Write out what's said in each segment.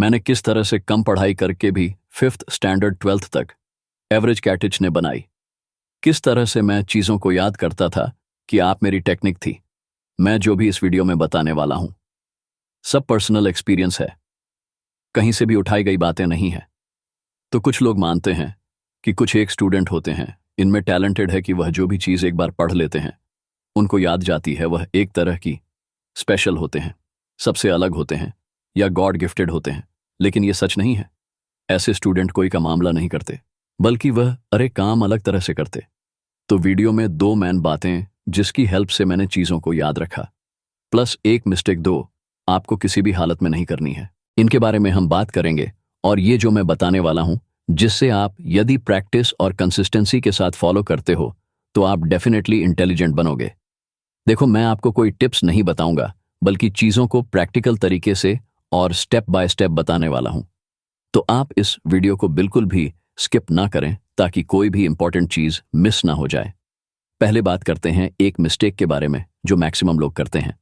मैंने किस तरह से कम पढ़ाई करके भी 5th स्टैंडर्ड 12th तक एवरेज कैटिच ने बनाई। किस तरह से मैं चीज़ों को याद करता था कि आप मेरी टेक्निक थी। मैं जो भी इस वीडियो में बताने वाला हूं सब पर्सनल एक्सपीरियंस है, कहीं से भी उठाई गई बातें नहीं है। तो कुछ लोग मानते हैं कि कुछ एक स्टूडेंट होते हैं, इनमें टैलेंटेड है कि वह जो भी चीज़ एक बार पढ़ लेते हैं उनको याद जाती है, वह एक तरह की स्पेशल होते हैं, सबसे अलग होते हैं या गॉड गिफ्टेड होते हैं। लेकिन ये सच नहीं है। ऐसे स्टूडेंट कोई का मामला नहीं करते, बल्कि वह काम अलग तरह से करते। तो वीडियो में 2 मैन बातें जिसकी हेल्प से मैंने चीज़ों को याद रखा, प्लस एक मिस्टेक 2 आपको किसी भी हालत में नहीं करनी है। इनके बारे में हम बात करेंगे और ये जो मैं बताने वाला हूं, जिससे आप यदि प्रैक्टिस और कंसिस्टेंसी के साथ फॉलो करते हो तो आप डेफिनेटली इंटेलिजेंट बनोगे। देखो, मैं आपको कोई टिप्स नहीं बताऊंगा, बल्कि चीज़ों को प्रैक्टिकल तरीके से और स्टेप बाय स्टेप बताने वाला हूं। तो आप इस वीडियो को बिल्कुल भी स्किप ना करें ताकि कोई भी इंपॉर्टेंट चीज़ मिस ना हो जाए। पहले बात करते हैं एक मिस्टेक के बारे में जो मैक्सिमम लोग करते हैं।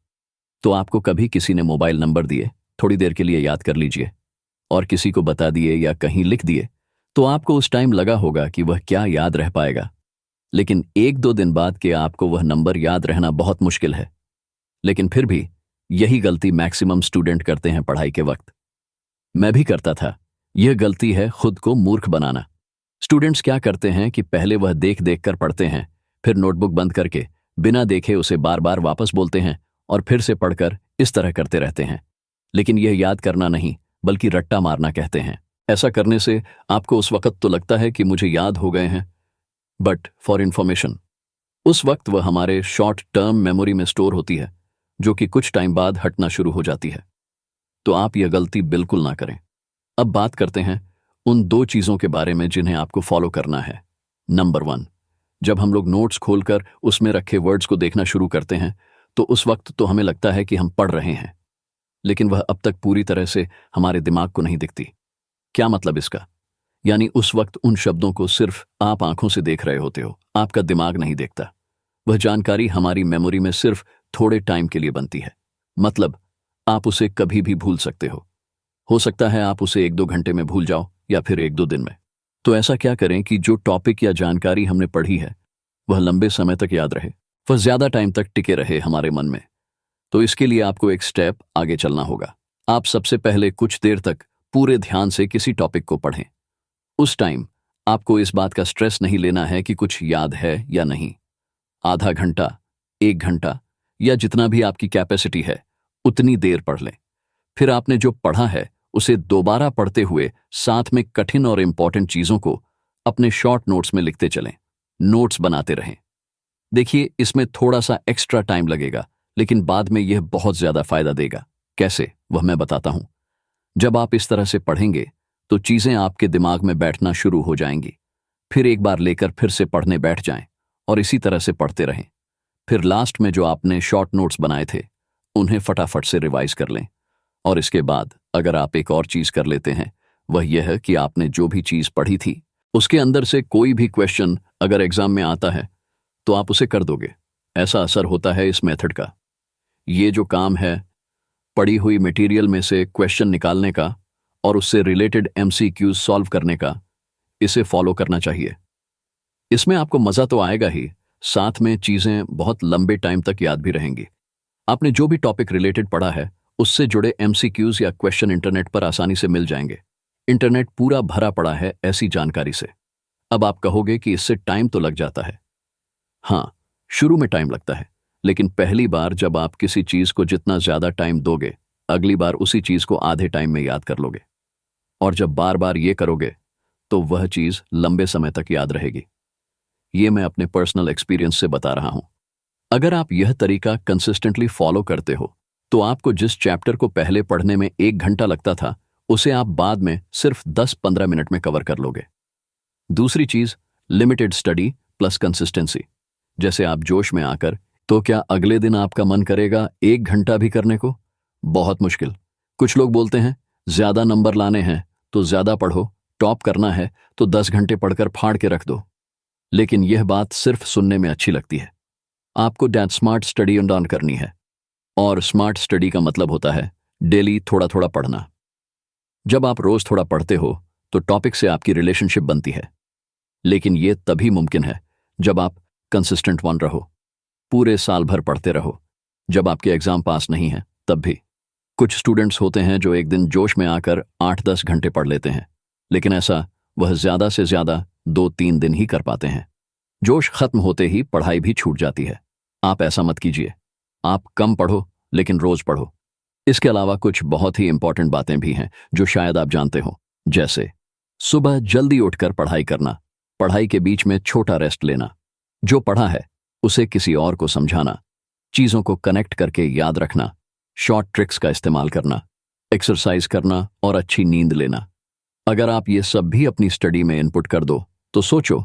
तो आपको कभी किसी ने मोबाइल नंबर दिए, थोड़ी देर के लिए याद कर लीजिए, और किसी को बता दिए या कहीं लिख दिए, तो आपको उस टाइम लगा होगा कि वह क्या याद रह पाएगा। लेकिन 1-2 दिन बाद के आपको वह नंबर याद रहना बहुत मुश्किल है। लेकिन फिर भी यही गलती मैक्सिमम स्टूडेंट करते हैं पढ़ाई के वक्त। मैं भी करता था। यह गलती है खुद को मूर्ख बनाना। स्टूडेंट्स क्या करते हैं कि पहले वह देख देख कर पढ़ते हैं, फिर नोटबुक बंद करके बिना देखे उसे बार बार वापस बोलते हैं और फिर से पढ़कर इस तरह करते रहते हैं। लेकिन यह याद करना नहीं, बल्कि रट्टा मारना कहते हैं। ऐसा करने से आपको उस वक्त तो लगता है कि मुझे याद हो गए हैं, बट फॉर इंफॉर्मेशन उस वक्त वह हमारे शॉर्ट टर्म मेमोरी में स्टोर होती है, जो कि कुछ टाइम बाद हटना शुरू हो जाती है। तो आप यह गलती बिल्कुल ना करें। अब बात करते हैं उन 2 चीज़ों के बारे में जिन्हें आपको फॉलो करना है। नंबर 1, जब हम लोग नोट्स खोलकर उसमें रखे वर्ड्स को देखना शुरू करते हैं तो उस वक्त तो हमें लगता है कि हम पढ़ रहे हैं, लेकिन वह अब तक पूरी तरह से हमारे दिमाग को नहीं दिखती। क्या मतलब इसका? यानी उस वक्त उन शब्दों को सिर्फ आप आंखों से देख रहे होते हो, आपका दिमाग नहीं देखता। वह जानकारी हमारी मेमोरी में सिर्फ थोड़े टाइम के लिए बनती है। मतलब आप उसे कभी भी भूल सकते हो सकता है आप उसे 1-2 घंटे में भूल जाओ या फिर 1-2 दिन में। तो ऐसा क्या करें कि जो टॉपिक या जानकारी हमने पढ़ी है वह लंबे समय तक याद रहे, वह ज्यादा टाइम तक टिके रहे हमारे मन में। तो इसके लिए आपको एक स्टेप आगे चलना होगा। आप सबसे पहले कुछ देर तक पूरे ध्यान से किसी टॉपिक को पढ़ें। उस टाइम आपको इस बात का स्ट्रेस नहीं लेना है कि कुछ याद है या नहीं। आधा घंटा, 1 घंटा या जितना भी आपकी कैपेसिटी है उतनी देर पढ़ लें। फिर आपने जो पढ़ा है उसे दोबारा पढ़ते हुए साथ में कठिन और इंपॉर्टेंट चीजों को अपने शॉर्ट नोट्स में लिखते चलें, नोट्स बनाते रहें। देखिए, इसमें थोड़ा सा एक्स्ट्रा टाइम लगेगा, लेकिन बाद में यह बहुत ज्यादा फायदा देगा। कैसे, वह मैं बताता हूं। जब आप इस तरह से पढ़ेंगे तो चीजें आपके दिमाग में बैठना शुरू हो जाएंगी। फिर एक बार लेकर फिर से पढ़ने बैठ जाएं और इसी तरह से पढ़ते रहें। फिर लास्ट में जो आपने शॉर्ट नोट्स बनाए थे उन्हें फटाफट से रिवाइज कर लें। और इसके बाद अगर आप एक और चीज कर लेते हैं, वह यह है कि आपने जो भी चीज पढ़ी थी उसके अंदर से कोई भी क्वेश्चन अगर एग्जाम में आता है तो आप उसे कर दोगे। ऐसा असर होता है इस मेथड का। ये जो काम है पढ़ी हुई मटेरियल में से क्वेश्चन निकालने का और उससे रिलेटेड MCQs सॉल्व करने का, इसे फॉलो करना चाहिए। इसमें आपको मजा तो आएगा ही, साथ में चीजें बहुत लंबे टाइम तक याद भी रहेंगी। आपने जो भी टॉपिक रिलेटेड पढ़ा है उससे जुड़े MCQs या क्वेश्चन इंटरनेट पर आसानी से मिल जाएंगे। इंटरनेट पूरा भरा पड़ा है ऐसी जानकारी से। अब आप कहोगे कि इससे टाइम तो लग जाता है। हाँ, शुरू में टाइम लगता है, लेकिन पहली बार जब आप किसी चीज को जितना ज्यादा टाइम दोगे, अगली बार उसी चीज को आधे टाइम में याद कर लोगे। और जब बार बार ये करोगे तो वह चीज लंबे समय तक याद रहेगी। ये मैं अपने पर्सनल एक्सपीरियंस से बता रहा हूं। अगर आप यह तरीका कंसिस्टेंटली फॉलो करते हो तो आपको जिस चैप्टर को पहले पढ़ने में 1 घंटा लगता था उसे आप बाद में सिर्फ 10-15 मिनट में कवर कर लोगे। दूसरी चीज, लिमिटेड स्टडी प्लस कंसिस्टेंसी। जैसे आप जोश में आकर, तो क्या अगले दिन आपका मन करेगा 1 घंटा भी करने को? बहुत मुश्किल। कुछ लोग बोलते हैं ज्यादा नंबर लाने हैं तो ज्यादा पढ़ो, टॉप करना है तो 10 घंटे पढ़कर फाड़ के रख दो। लेकिन यह बात सिर्फ सुनने में अच्छी लगती है। आपको दैट स्मार्ट स्टडी ऑन करनी है। और स्मार्ट स्टडी का मतलब होता है डेली थोड़ा थोड़ा पढ़ना। जब आप रोज थोड़ा पढ़ते हो तो टॉपिक से आपकी रिलेशनशिप बनती है, लेकिन ये तभी मुमकिन है जब आप कंसिस्टेंट वन रहो, पूरे साल भर पढ़ते रहो। जब आपके एग्जाम पास नहीं है तब भी। कुछ स्टूडेंट्स होते हैं जो एक दिन जोश में आकर 8-10 घंटे पढ़ लेते हैं, लेकिन ऐसा वह ज्यादा से ज्यादा 2-3 दिन ही कर पाते हैं। जोश खत्म होते ही पढ़ाई भी छूट जाती है। आप ऐसा मत कीजिए। आप कम पढ़ो लेकिन रोज पढ़ो। इसके अलावा कुछ बहुत ही इंपॉर्टेंट बातें भी हैं जो शायद आप जानते हो, जैसे सुबह जल्दी उठकर पढ़ाई करना, पढ़ाई के बीच में छोटा रेस्ट लेना, जो पढ़ा है उसे किसी और को समझाना, चीजों को कनेक्ट करके याद रखना, शॉर्ट ट्रिक्स का इस्तेमाल करना, एक्सरसाइज करना और अच्छी नींद लेना। अगर आप ये सब भी अपनी स्टडी में इनपुट कर दो तो सोचो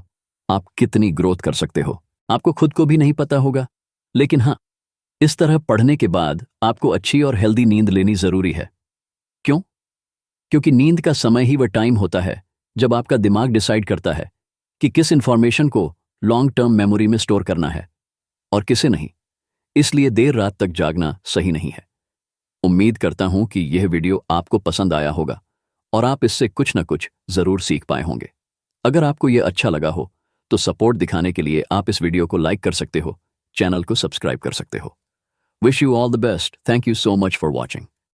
आप कितनी ग्रोथ कर सकते हो। आपको खुद को भी नहीं पता होगा, लेकिन हाँ, इस तरह पढ़ने के बाद आपको अच्छी और हेल्दी नींद लेनी जरूरी है। क्यों? क्योंकि नींद का समय ही वह टाइम होता है जब आपका दिमाग डिसाइड करता है कि किस इंफॉर्मेशन को लॉन्ग टर्म मेमोरी में स्टोर करना है और किसे नहीं। इसलिए देर रात तक जागना सही नहीं है। उम्मीद करता हूं कि यह वीडियो आपको पसंद आया होगा और आप इससे कुछ न कुछ जरूर सीख पाए होंगे। अगर आपको यह अच्छा लगा हो तो सपोर्ट दिखाने के लिए आप इस वीडियो को लाइक कर सकते हो, चैनल को सब्सक्राइब कर सकते हो। Wish you all the best. Thank you so much for watching.